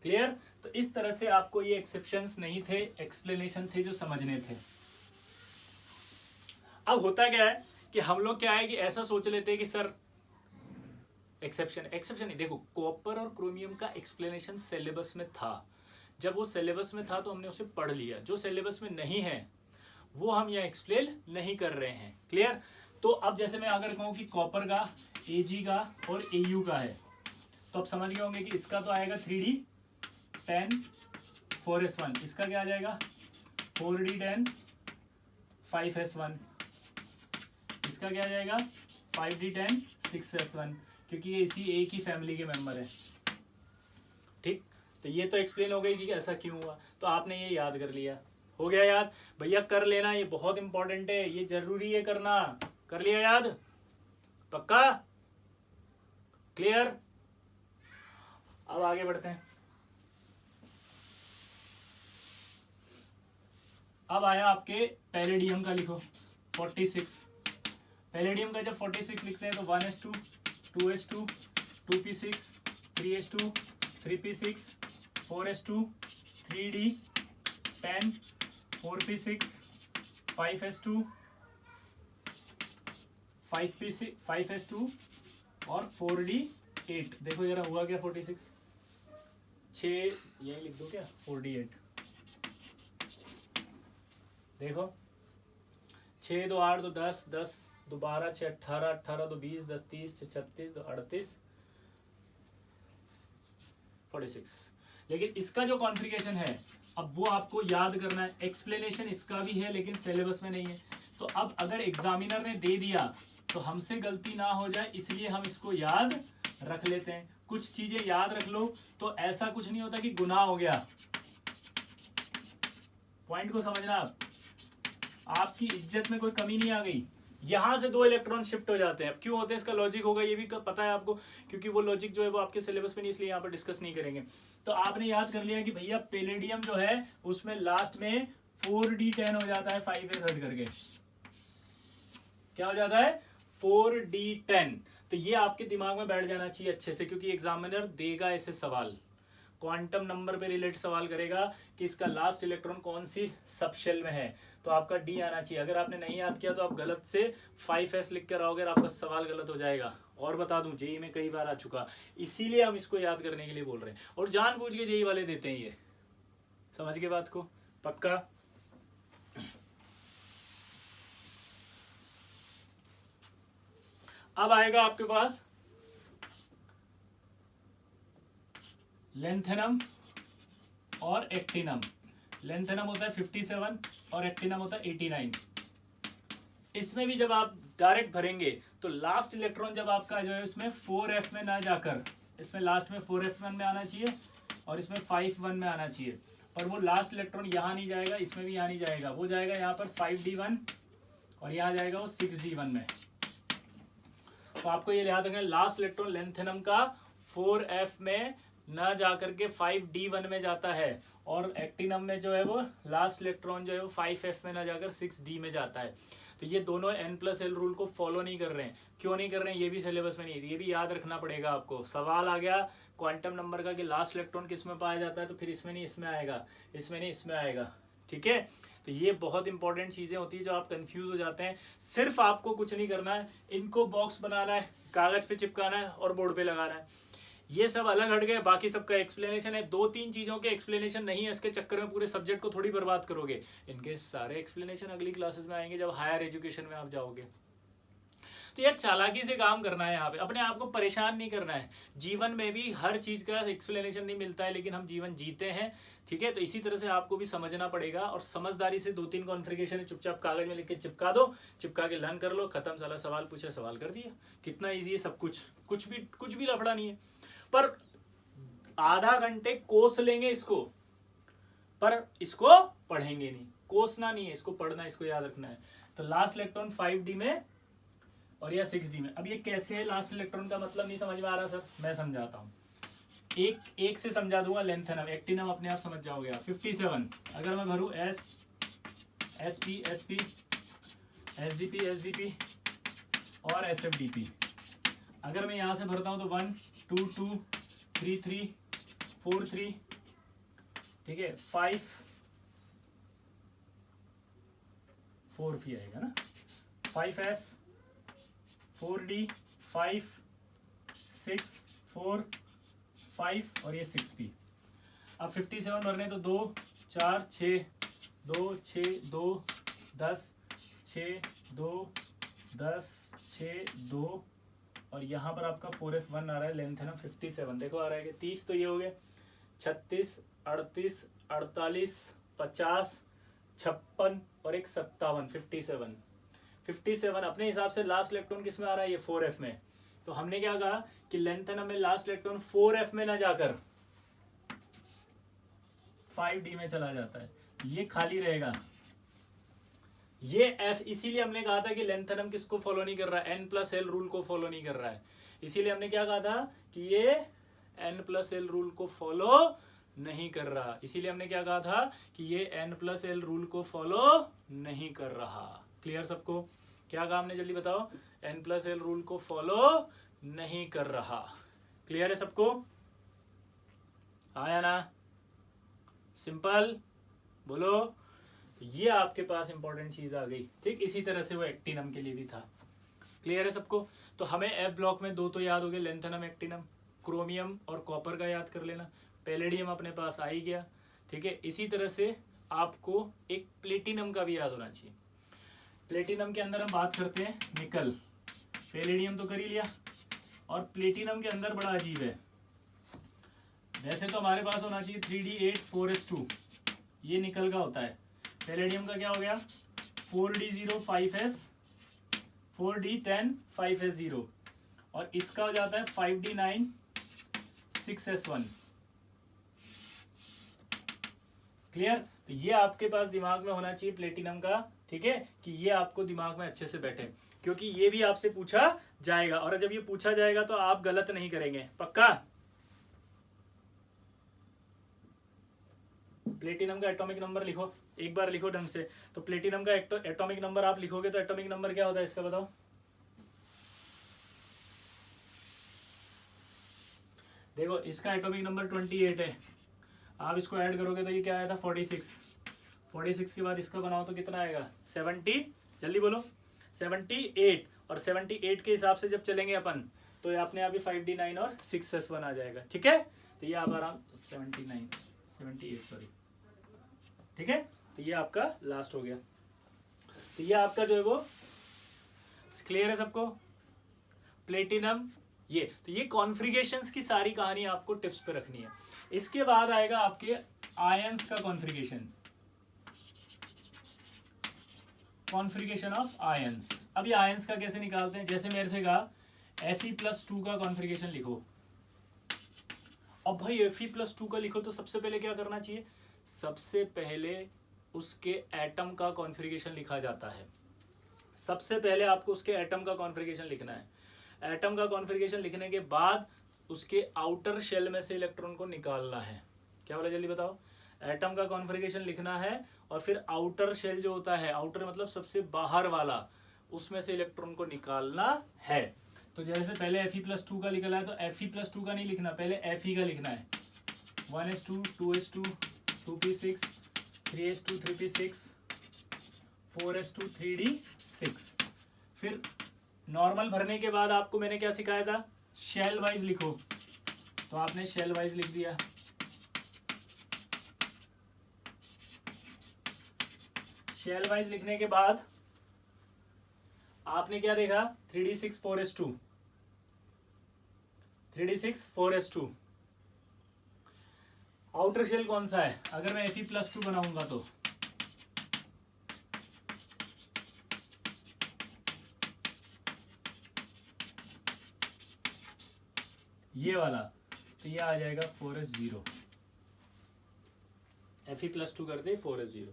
क्लियर। तो इस तरह से आपको ये एक्सेप्शंस नहीं थे, एक्सप्लेनेशन थे जो समझने थे। अब होता क्या है कि हम लोग क्या है कि ऐसा सोच लेते हैं कि सर एक्सेप्शन नहीं, देखो कॉपर और क्रोमियम का एक्सप्लेनेशन सिलेबस में था, जब वो सिलेबस में था तो हमने उसे पढ़ लिया, जो सिलेबस में नहीं है वो हम यहाँ एक्सप्लेन नहीं कर रहे हैं, क्लियर। तो अब जैसे मैं अगर कहूँ कि कॉपर का Ag का और Au का है, तो अब समझ गए होंगे कि इसका तो आएगा 3d10 4s1, इसका क्या आ जाएगा 4d10 5s1, इसका क्या आ जाएगा 5d10 6s1, क्योंकि ये इसी एक ही फैमिली के मेंबर है, ठीक। तो ये तो एक्सप्लेन हो गई कि ऐसा क्यों हुआ, तो आपने ये याद कर लिया, हो गया याद भैया, कर लेना, ये बहुत इंपॉर्टेंट है, ये जरूरी है करना, कर लिया याद, पक्का, क्लियर। अब आगे बढ़ते हैं। अब आया आपके पैलेडियम का, लिखो 46। पैलेडियम का जब 46 लिखते हैं तो 1s2 2s2 2p6 3s2 3p6 4s2 3d10 4p6 5s2 5p6 5s2 और 4d8। देखो जरा हुआ क्या 46, 6 यही लिख दो क्या 4d8, देखो 6 2 8 2 10 10 2 12 6 18 18 2 20 10 30 6 36 2 38 46। लेकिन इसका जो कॉन्फ़िगरेशन है अब वो आपको याद करना है, एक्सप्लेनेशन इसका भी है लेकिन सिलेबस में नहीं है। तो अब अगर एग्जामिनर ने दे दिया तो हमसे गलती ना हो जाए, इसलिए हम इसको याद रख लेते हैं। कुछ चीजें याद रख लो तो ऐसा कुछ नहीं होता कि गुनाह हो गया, पॉइंट को समझना आप, आपकी इज्जत में कोई कमी नहीं आ गई, यहां से 2 इलेक्ट्रॉन शिफ्ट हो जाते हैं। अब क्यों होते हैं इसका लॉजिक होगा ये भी पता है आपको, क्योंकि वो लॉजिक जो है वो आपके सिलेबस में नहीं, इसलिए यहाँ पर डिस्कस नहीं करेंगे। तो आपने याद कर लिया कि भैया पैलेडियम जो है उसमें लास्ट में 4d10 हो जाता है 5s हट करके, क्या हो जाता है 4d10। तो ये आपके दिमाग में बैठ जाना चाहिए अच्छे से, क्योंकि एग्जामिनर देगा ऐसे सवाल, क्वांटम नंबर पे रिलेटेड सवाल करेगा कि इसका लास्ट इलेक्ट्रॉन कौन सी सबशेल में है, तो आपका डी आना चाहिए। अगर आपने नहीं याद किया तो आप गलत से 5s लिख कर आओगे, आपका सवाल गलत हो जाएगा। और बता दूं जेई में कई बार आ चुका, इसीलिए हम इसको याद करने के लिए बोल रहे हैं, और जानबूझ के जेई वाले देते हैं ये, समझ के बात को, पक्का। अब आएगा आपके पास लेंथेनम और एक्टिनम। लेंथेनम होता है 57 और एक्टिनम होता है 89। इसमें भी जब आप डायरेक्ट भरेंगे तो लास्ट इलेक्ट्रॉन जब आपका जो है उसमें 4f में ना जाकर इसमें लास्ट में 4f1 में आना चाहिए और इसमें 5-1 में आना चाहिए, पर वो लास्ट इलेक्ट्रॉन यहाँ नहीं जाएगा, इसमें भी यहाँ नहीं जाएगा, वो जाएगा यहाँ पर 5d1 और यहाँ जाएगा वो 6d1 में। तो आपको ये याद रखना, लास्ट इलेक्ट्रॉन लेंथेनम का 4f में ना जाकर के 5d1 में जाता है, और एक्टिनम में जो है वो लास्ट इलेक्ट्रॉन जो है वो 5f में ना जाकर 6d में जाता है। तो ये दोनों n+l रूल को फॉलो नहीं कर रहे हैं। क्यों नहीं कर रहे हैं ये भी सिलेबस में नहीं है, ये भी याद रखना पड़ेगा आपको। सवाल आ गया क्वांटम नंबर का कि लास्ट इलेक्ट्रॉन किस में पाया जाता है, तो फिर इसमें नहीं इसमें आएगा, इसमें नहीं इसमें आएगा, ठीक है। तो ये बहुत इंपॉर्टेंट चीजें होती है जो आप कंफ्यूज हो जाते हैं। सिर्फ आपको कुछ नहीं करना है, इनको बॉक्स बनाना है, कागज पे चिपकाना है और बोर्ड पे लगाना है। ये सब अलग हट गए, बाकी सबका एक्सप्लेनेशन है। 2-3 चीजों के एक्सप्लेनेशन नहीं है, इसके चक्कर में पूरे सब्जेक्ट को थोड़ी बर्बाद करोगे। इनके सारे एक्सप्लेनेशन अगली क्लासेस में आएंगे जब हायर एजुकेशन में आप जाओगे। तो यार चालाकी से काम करना है, यहाँ पे अपने आप को परेशान नहीं करना है। जीवन में भी हर चीज का एक्सप्लेनेशन नहीं मिलता है, लेकिन हम जीवन जीते हैं, ठीक है। तो इसी तरह से आपको भी समझना पड़ेगा, और समझदारी से 2-3 कॉन्फ़िगरेशन चुपचाप कागज में लिख के चिपका दो, चिपका के लर्न कर लो, खत्म। साला सवाल पूछा सवाल कर दिया, कितना ईजी है सब कुछ, कुछ भी लफड़ा नहीं है। पर आधा घंटे कोस लेंगे इसको, पर इसको पढ़ेंगे नहीं। कोसना नहीं है, इसको पढ़ना है, इसको याद रखना है। तो लास्ट इलेक्ट्रॉन 5d में और या 6d में। अब ये कैसे है लास्ट इलेक्ट्रॉन का मतलब नहीं समझ में आ रहा सर, मैं समझाता हूँ। एक से समझा दूंगा, लेंथेनम एक्टिनम अपने आप समझ जाओगे आप। 57 अगर मैं भरूँ S S P S P S D P और एस एफ डी पी, अगर मैं यहाँ से भरता हूँ तो 1 2 2 3 3 4 3, ठीक है, 5 4 भी आएगा ना, 5s 4d 5 6 4 5 और ये 6p। अब 57 भरने तो 2 4 6 2 6 2 10 6 2 10 6 2 और यहाँ पर आपका 4f1 आ रहा है लेंथेनम 57। देखो आ रहा है कि 30 तो ये हो गया, 36 38 48 50 56 और एक 57 57 अपने हिसाब से लास्ट इलेक्ट्रॉन किस में आ रहा है, ये 4f में। तो हमने क्या कहा कि लेंथेनम में लास्ट इलेक्ट्रॉन 4f में ना जाकर 5d में चला जाता है, ये खाली रहेगा ये f। इसीलिए हमने कहा था कि लेंथेनम किसको फॉलो नहीं कर रहा है, n+l रूल को फॉलो नहीं कर रहा है। इसीलिए हमने क्या कहा था कि ये n+l रूल को फॉलो नहीं कर रहा, इसीलिए हमने क्या कहा था कि ये n+l रूल को फॉलो नहीं कर रहा। क्लियर सबको? क्या कहा हमने, जल्दी बताओ। n+l रूल को फॉलो नहीं कर रहा। क्लियर है सबको? आया ना? सिंपल बोलो। ये आपके पास इंपॉर्टेंट चीज आ गई, ठीक। इसी तरह से वो एक्टिनम के लिए भी था। क्लियर है सबको? तो हमें एफ ब्लॉक में 2 तो याद हो गए, लेंथेनम एक्टिनम। क्रोमियम और कॉपर का याद कर लेना। पैलेडियम अपने पास आ ही गया, ठीक है। इसी तरह से आपको एक प्लेटिनम का भी याद होना चाहिए। प्लेटिनम के अंदर हम बात करते हैं निकल। पैलेडियम तो कर ही लिया, और प्लेटिनम के अंदर बड़ा अजीब है। वैसे तो हमारे पास होना चाहिए 3d8 4s2, ये निकल का होता है। पैलेडियम का क्या हो गया, 4d0 5s 4d10 5s0, और इसका हो जाता है 5d9 6s1। क्लियर? तो ये आपके पास दिमाग में होना चाहिए प्लेटिनम का, ठीक है, कि ये आपको दिमाग में अच्छे से बैठे, क्योंकि ये भी आपसे पूछा जाएगा, और जब ये पूछा जाएगा तो आप गलत नहीं करेंगे। पक्का? प्लेटिनम का एटॉमिक नंबर लिखो, एक बार लिखो ढंग से। तो प्लेटिनम का एटॉमिक नंबर आप लिखोगे तो एटॉमिक नंबर क्या होता है इसका बताओ। देखो इसका एटॉमिक नंबर 28 है, आप इसको ऐड करोगे तो ये क्या आया था 46। 46 के बाद इसका बनाओ तो कितना आएगा 70, जल्दी बोलो 78। और 78 के हिसाब से जब चलेंगे अपन तो ये अपने आप ही 5d9 और 6s1 आ जाएगा, ठीक है। तो ये आप आराम 78 सॉरी, ठीक है। तो ये आपका लास्ट हो गया। तो ये आपका जो है वो क्लियर है सबको। प्लेटिनम ये, तो ये कॉन्फ़िगरेशंस की सारी कहानी आपको टिप्स पे रखनी है। इसके बाद आएगा आपके आयंस का कॉन्फ़िगरेशन, कॉन्फ़िगरेशन ऑफ आयंस। अब ये आयंस का कैसे निकालते हैं, जैसे मेरे से कहा Fe+2 का कॉन्फ़िगरेशन लिखो। अब भाई Fe+2 का लिखो तो सबसे पहले क्या करना चाहिए, सबसे पहले उसके एटम का कॉन्फ़िगरेशन लिखा जाता है। सबसे पहले आपको उसके एटम का कॉन्फ़िगरेशन लिखना है। एटम का कॉन्फ़िगरेशन लिखने के बाद उसके आउटर शेल में से इलेक्ट्रॉन को निकालना है। क्या बोला, जल्दी बताओ। एटम का कॉन्फ़िगरेशन लिखना है और फिर आउटर शेल जो होता है, आउटर मतलब सबसे बाहर वाला, उसमें से इलेक्ट्रॉन को निकालना है। तो जैसे पहले Fe+2 का निकला है तो Fe+2 का नहीं लिखना, पहले Fe का लिखना है। 1s2 2s2 2p6 3s2 3p6 4s2 3d6। फिर नॉर्मल भरने के बाद आपको मैंने क्या सिखाया था, शेल वाइज लिखो, तो आपने शेल वाइज लिख दिया। शेल वाइज लिखने के बाद आपने क्या देखा, 3d6 4s2 3d6 4s2। Outer shell कौन सा है, अगर मैं Fe+2 बनाऊंगा तो ये वाला, तो ये आ जाएगा 4s0। Fe+2 कर दे 4s0।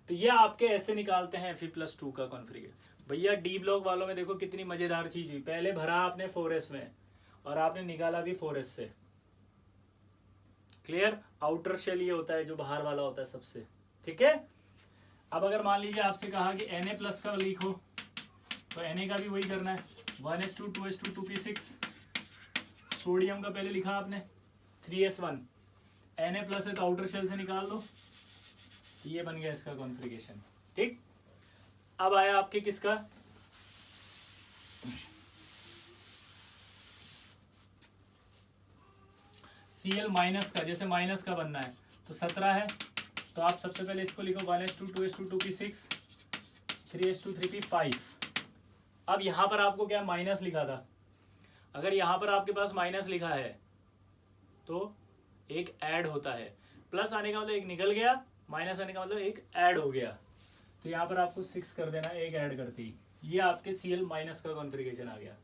तो ये आपके ऐसे निकालते हैं Fe+2 का कॉन्फ़िगरेशन। भैया डी ब्लॉक वालों में देखो कितनी मजेदार चीज हुई, पहले भरा आपने 4s में और आपने निकाला भी 4s से। क्लियर? आउटर शेल ये होता है जो बाहर वाला होता है सबसे, ठीक है। अब अगर मान लीजिए आपसे कहा कि Na+ का लिखो, तो Na का भी वही करना है, 1s2 2s2 2p6। सोडियम का पहले लिखा आपने 3s1, Na+ है तो आउटर शेल से निकाल दो, ये बन गया इसका कॉन्फ़िगरेशन, ठीक। अब आया आपके किसका, Cl- का। जैसे माइनस का बनना है तो 17 है, तो आप सबसे पहले इसको लिखो 1s2 2s2 2p6 3s2 3p5। अब यहां पर आपको क्या माइनस लिखा था, अगर यहां पर आपके पास माइनस लिखा है तो एक ऐड होता है, प्लस आने का मतलब एक निकल गया, माइनस आने का मतलब एक ऐड हो गया, तो यहाँ पर आपको 6 कर देना, एक ऐड करती, ये आपके Cl- का कॉन्फ़िगरेशन आ गया।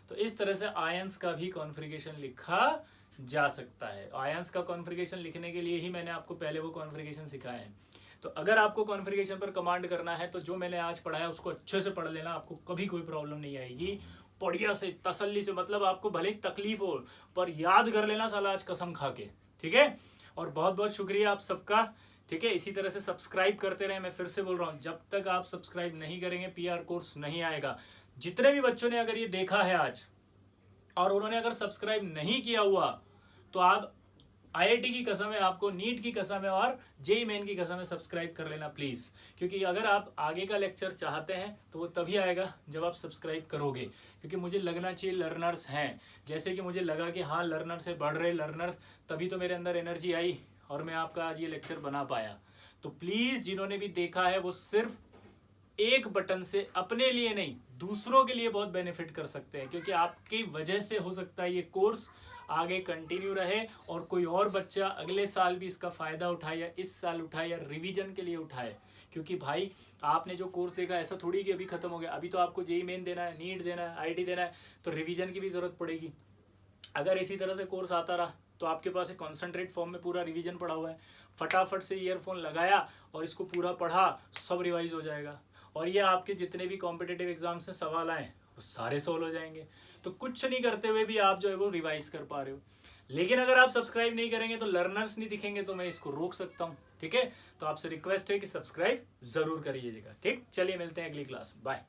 तो इस तरह से आयंस का भी कॉन्फ़िगरेशन लिखा जा सकता है। आयंस का कॉन्फ़िगरेशन लिखने के लिए ही मैंने आपको पहले वो कॉन्फ़िगरेशन सिखाया है। तो अगर आपको कॉन्फ़िगरेशन पर कमांड करना है तो जो मैंने आज पढ़ाया उसको अच्छे से पढ़ लेना, आपको कभी कोई प्रॉब्लम नहीं आएगी। बढ़िया से तसल्ली से, मतलब आपको भले ही तकलीफ हो पर याद कर लेना साला आज कसम खा के, ठीक है। और बहुत बहुत शुक्रिया आप सबका, ठीक है। इसी तरह से सब्सक्राइब करते रहे। मैं फिर से बोल रहा हूँ, जब तक आप सब्सक्राइब नहीं करेंगे PR कोर्स नहीं आएगा। जितने भी बच्चों ने अगर ये देखा है आज और उन्होंने अगर सब्सक्राइब नहीं किया हुआ तो आप IIT की कसम है, आपको नीट की कसम है और JEE मेन की कसम है, सब्सक्राइब कर लेना प्लीज़। क्योंकि अगर आप आगे का लेक्चर चाहते हैं तो वो तभी आएगा जब आप सब्सक्राइब करोगे, क्योंकि मुझे लगना चाहिए लर्नर्स हैं। जैसे कि मुझे लगा कि हाँ लर्नर से बढ़ रहे लर्नर, तभी तो मेरे अंदर एनर्जी आई और मैं आपका आज ये लेक्चर बना पाया। तो प्लीज़ जिन्होंने भी देखा है वो सिर्फ एक बटन से अपने लिए नहीं दूसरों के लिए बहुत बेनिफिट कर सकते हैं, क्योंकि आपकी वजह से हो सकता है ये कोर्स आगे कंटिन्यू रहे और कोई और बच्चा अगले साल भी इसका फ़ायदा उठाए या इस साल उठाए या रिवीजन के लिए उठाए। क्योंकि भाई आपने जो कोर्स देखा ऐसा थोड़ी कि अभी ख़त्म हो गया, अभी तो आपको JEE मेन देना है, नीट देना है, IIT देना है, तो रिवीजन की भी ज़रूरत पड़ेगी। अगर इसी तरह से कोर्स आता रहा तो आपके पास एक कॉन्सेंट्रेट फॉर्म में पूरा रिवीजन पड़ा हुआ है, फटाफट से ईयरफोन लगाया और इसको पूरा पढ़ा, सब रिवाइज हो जाएगा और ये आपके जितने भी कॉम्पिटिटिव एग्जाम से सवाल आए वो सारे सॉल्व हो जाएंगे। तो कुछ नहीं करते हुए भी आप जो है वो रिवाइज कर पा रहे हो। लेकिन अगर आप सब्सक्राइब नहीं करेंगे तो लर्नर्स नहीं दिखेंगे, तो मैं इसको रोक सकता हूँ, ठीक है। तो आपसे रिक्वेस्ट है कि सब्सक्राइब जरूर करिएगा, ठीक। चलिए मिलते हैं अगली क्लास, बाय।